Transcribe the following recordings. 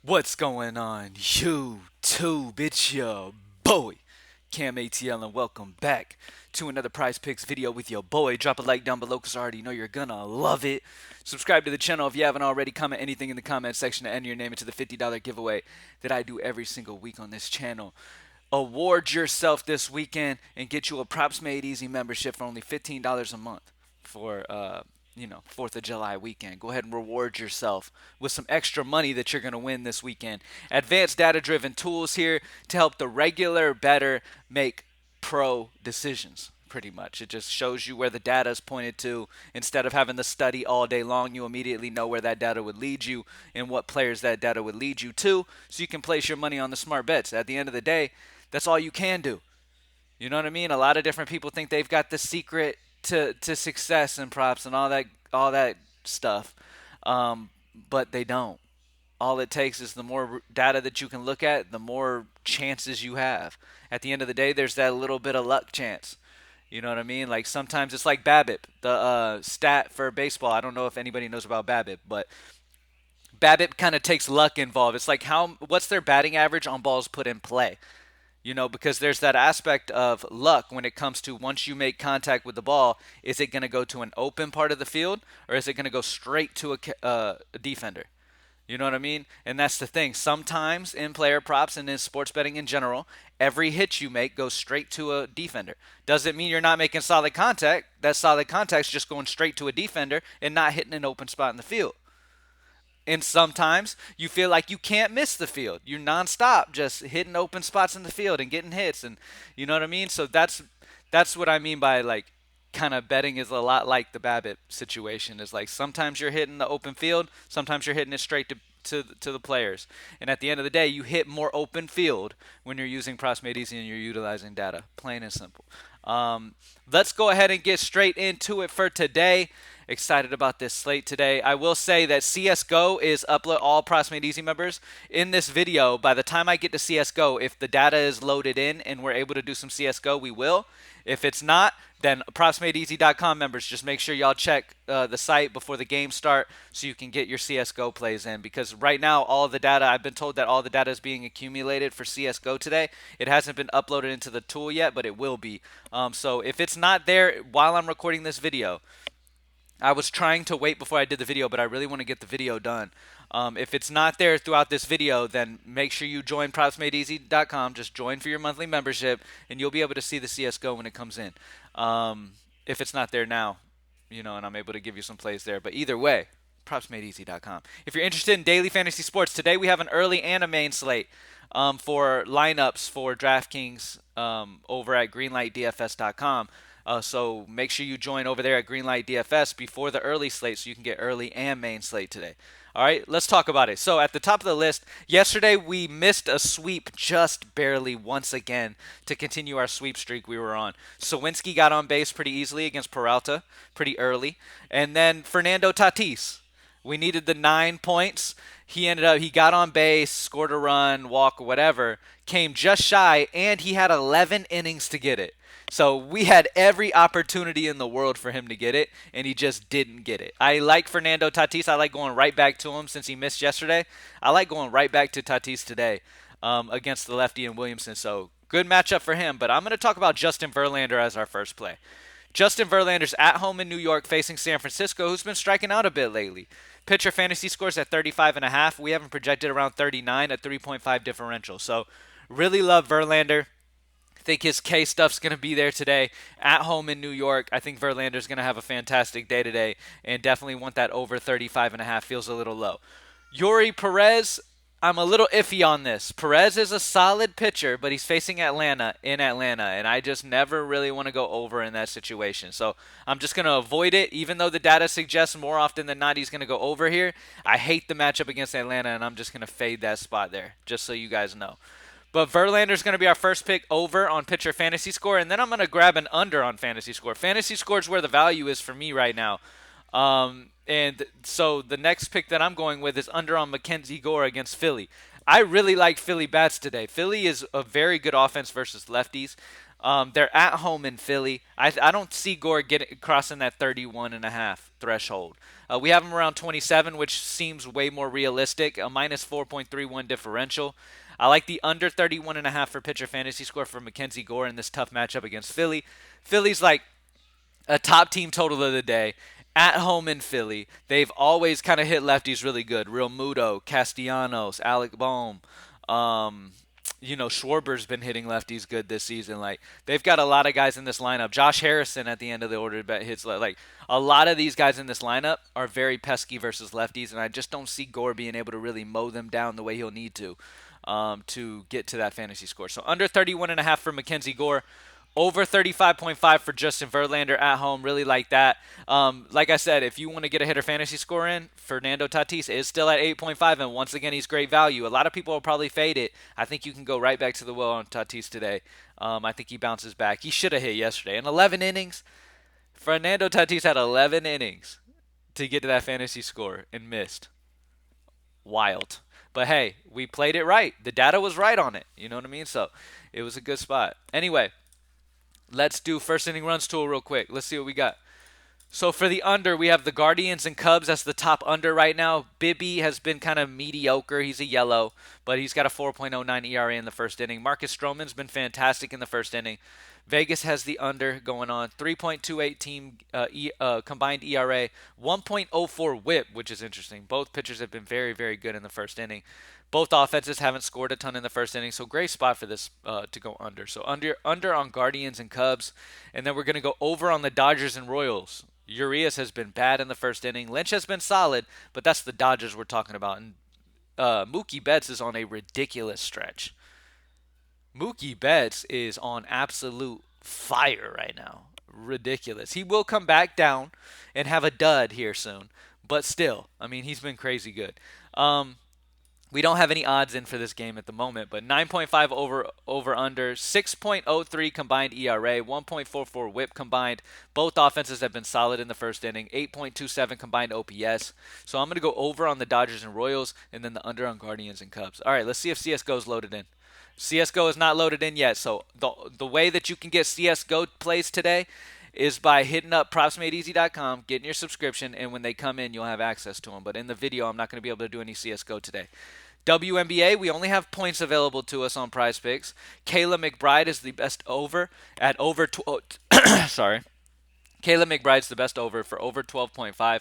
What's going on, YouTube? It's your boy, Cam ATL, and welcome back to another Prize Picks video with your boy. Drop a like down below because I already know you're gonna love it. Subscribe to the channel if you haven't already. Comment anything in the comment section to enter your name into the $50 giveaway that I do every single week on this channel. Award yourself this weekend and get you a Props Made Easy membership for only $15 a month for 4th of July weekend. Go ahead and reward yourself with some extra money that you're going to win this weekend. Advanced data driven tools here to help the regular better make pro decisions. Pretty much. It just shows you where the data is pointed to. Instead of having to study all day long, you immediately know where that data would lead you and what players that data would lead you to, so you can place your money on the smart bets. At the end of the day, that's all you can do. You know what I mean? A lot of different people think they've got the secret to success and props and all that stuff, um, but they don't. All it takes is the more data that you can look at, the more chances you have. At the end of the day, there's that little bit of luck chance. You know what I mean? Like sometimes it's like BABIP, the stat for baseball. I don't know if anybody knows about BABIP, but BABIP kind of takes luck involved. It's like what's their batting average on balls put in play? Because there's that aspect of luck when it comes to once you make contact with the ball, is it going to go to an open part of the field or is it going to go straight to a defender? You know what I mean? And that's the thing. Sometimes in player props and in sports betting in general, every hit you make goes straight to a defender. Doesn't mean you're not making solid contact. That solid contact's just going straight to a defender and not hitting an open spot in the field. And sometimes you feel like you can't miss the field. You're nonstop just hitting open spots in the field and getting hits, and you know what I mean. So that's what I mean by like kind of betting is a lot like the Babbitt situation. Is like sometimes you're hitting the open field, sometimes you're hitting it straight to the players. And at the end of the day, you hit more open field when you're using Props Made Easy and you're utilizing data. Plain and simple. Let's go ahead and get straight into it for today. Excited about this slate today. I will say that Csgo is upload all Props Made Easy members in this video. By the time I get to Csgo, if the data is loaded in and we're able to do some Csgo, we will. If it's not, then propsmadeeasy.com members, just make sure y'all check the site before the game start so you can get your CSGO plays in. Because right now, all the data, I've been told that all the data is being accumulated for CSGO today. It hasn't been uploaded into the tool yet, but it will be. So if it's not there while I'm recording this video, I was trying to wait before I did the video, but I really want to get the video done. If it's not there throughout this video, then make sure you join propsmadeeasy.com. Just join for your monthly membership, and you'll be able to see the CSGO when it comes in. If it's not there now, and I'm able to give you some plays there. But either way, propsmadeeasy.com. If you're interested in daily fantasy sports, today we have an early and a main slate for lineups for DraftKings over at greenlightdfs.com. So make sure you join over there at Greenlight DFS before the early slate so you can get early and main slate today. All right, let's talk about it. So at the top of the list, yesterday we missed a sweep just barely once again to continue our sweep streak we were on. Sawinski got on base pretty easily against Peralta pretty early. And then Fernando Tatis. We needed the 9 points. He got on base, scored a run, walk, whatever, came just shy, and he had 11 innings to get it. So we had every opportunity in the world for him to get it, and he just didn't get it. I like Fernando Tatis. I like going right back to him since he missed yesterday. I like going right back to Tatis today against the lefty and Williamson. So good matchup for him. But I'm going to talk about Justin Verlander as our first play. Justin Verlander's at home in New York facing San Francisco, who's been striking out a bit lately. Pitcher fantasy scores at 35.5. We haven't projected around 39 at 3.5 differential. So really love Verlander. Think his K stuff's going to be there today at home in New York. I think Verlander's going to have a fantastic day today and definitely want that over 35.5. Feels a little low. Yuri Perez, I'm a little iffy on this. Perez is a solid pitcher, but he's facing Atlanta in Atlanta, and I just never really want to go over in that situation. So I'm just going to avoid it, even though the data suggests more often than not he's going to go over here. I hate the matchup against Atlanta, and I'm just going to fade that spot there, just so you guys know. But Verlander's going to be our first pick over on pitcher fantasy score, and then I'm going to grab an under on fantasy score. Fantasy score is where the value is for me right now. And so the next pick that I'm going with is under on Mackenzie Gore against Philly. I really like Philly bats today. Philly is a very good offense versus lefties. They're at home in Philly. I don't see Gore crossing that 31.5 threshold. We have him around 27, which seems way more realistic. A minus 4.31 differential. I like the under 31.5 for pitcher fantasy score for Mackenzie Gore in this tough matchup against Philly. Philly's like a top team total of the day. At home in Philly, they've always kind of hit lefties really good. Real Muto, Castellanos, Alec Bohm. Schwarber's been hitting lefties good this season. Like they've got a lot of guys in this lineup. Josh Harrison at the end of the order bet hits like a lot of these guys in this lineup are very pesky versus lefties, and I just don't see Gore being able to really mow them down the way he'll need to get to that fantasy score. So under 31.5 for Mackenzie Gore. Over 35.5 for Justin Verlander at home. Really like that. Like I said, if you want to get a hitter fantasy score in, Fernando Tatis is still at 8.5, and once again, he's great value. A lot of people will probably fade it. I think you can go right back to the well on Tatis today. I think he bounces back. He should have hit yesterday. In 11 innings, Fernando Tatis had 11 innings to get to that fantasy score and missed. Wild. But hey, we played it right. The data was right on it. You know what I mean? So it was a good spot. Anyway, let's do first inning runs tool real quick. Let's see what we got. So for the under, we have the Guardians and Cubs. That's the top under right now. Bibby has been kind of mediocre. He's a yellow, but he's got a 4.09 ERA in the first inning. Marcus Stroman's been fantastic in the first inning. Vegas has the under going on. 3.28 team combined ERA. 1.04 whip, which is interesting. Both pitchers have been very, very good in the first inning. Both offenses haven't scored a ton in the first inning, so great spot for this to go under. So under on Guardians and Cubs, and then we're going to go over on the Dodgers and Royals. Urias has been bad in the first inning. Lynch has been solid, but that's the Dodgers we're talking about. And Mookie Betts is on a ridiculous stretch. Mookie Betts is on absolute fire right now. Ridiculous. He will come back down and have a dud here soon, but still, I mean, he's been crazy good. We don't have any odds in for this game at the moment, but 9.5 over under, 6.03 combined ERA, 1.44 whip combined. Both offenses have been solid in the first inning, 8.27 combined OPS. So I'm going to go over on the Dodgers and Royals and then the under on Guardians and Cubs. All right, let's see if CSGO is loaded in. CSGO is not loaded in yet, so the way that you can get CSGO plays today is by hitting up propsmadeeasy.com, getting your subscription, and when they come in, you'll have access to them. But in the video, I'm not going to be able to do any CSGO today. Wnba, we only have points available to us on Prizepicks. Kayla McBride is the best over at over sorry. Kayla McBride's the best over for over 12.5.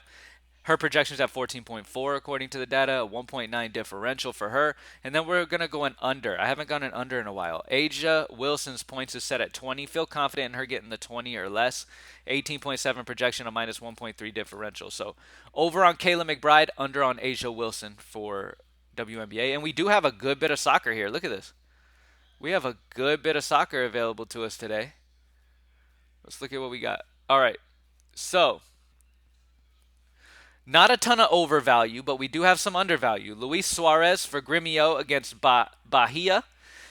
Her projection's at 14.4 according to the data, a 1.9 differential for her. And then we're going to go an under. I haven't gone an under in a while. Asia Wilson's points is set at 20. Feel confident in her getting the 20 or less. 18.7 projection, a minus 1.3 differential. So over on Kayla McBride, under on Asia Wilson for WNBA. And we do have a good bit of soccer here. Look at this. We have a good bit of soccer available to us today. Let's look at what we got. All right. So not a ton of overvalue, but we do have some undervalue. Luis Suarez for Gremio against Bahia.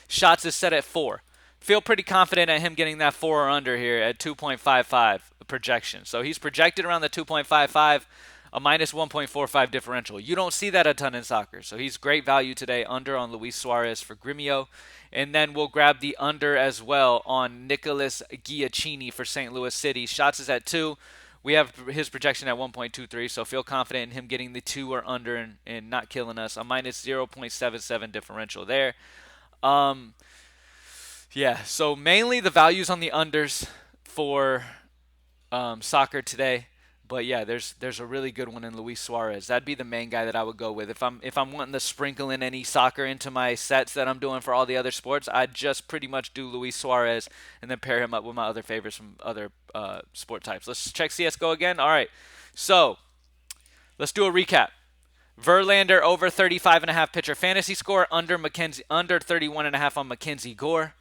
Shots is set at 4. Feel pretty confident at him getting that 4 or under here at 2.55 projection. So he's projected around the 2.55, a minus 1.45 differential. You don't see that a ton in soccer. So he's great value today, under on Luis Suarez for Gremio. And then we'll grab the under as well on Nicholas Giacchini for St. Louis City. Shots is at 2. We have his projection at 1.23, so feel confident in him getting the 2 or under and not killing us. A minus 0.77 differential there. Yeah, so mainly the values on the unders for soccer today. But yeah, there's a really good one in Luis Suarez. That'd be the main guy that I would go with. If I'm wanting to sprinkle in any soccer into my sets that I'm doing for all the other sports, I'd just pretty much do Luis Suarez and then pair him up with my other favorites from other sport types. Let's check CSGO again. All right, so let's do a recap. Verlander over 35.5 pitcher fantasy score, under 31.5 on Mackenzie Gore.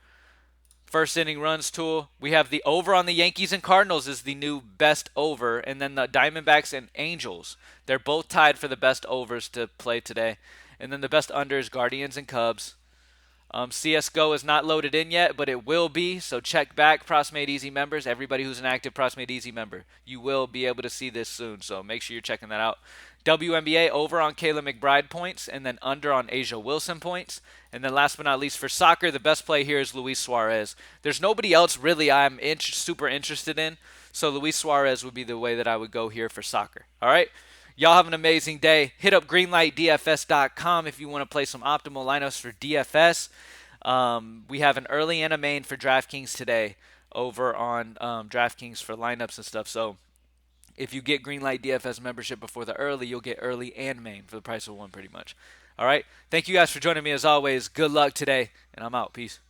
First inning runs tool. We have the over on the Yankees and Cardinals is the new best over. And then the Diamondbacks and Angels. They're both tied for the best overs to play today. And then the best under is Guardians and Cubs. CSGO is not loaded in yet, but it will be. So check back, Props Made Easy members. Everybody who's an active Props Made Easy member, you will be able to see this soon. So make sure you're checking that out. WNBA over on Kayla McBride points, and then under on Asia Wilson points. And then last but not least for soccer, the best play here is Luis Suarez. There's nobody else really I'm super interested in, so Luis Suarez would be the way that I would go here for soccer. All right? Y'all have an amazing day. Hit up greenlightdfs.com if you want to play some optimal lineups for DFS. We have an early and a main for DraftKings today over on DraftKings for lineups and stuff. So if you get Greenlight DFS membership before the early, you'll get early and main for the price of one pretty much. All right. Thank you guys for joining me as always. Good luck today, and I'm out. Peace.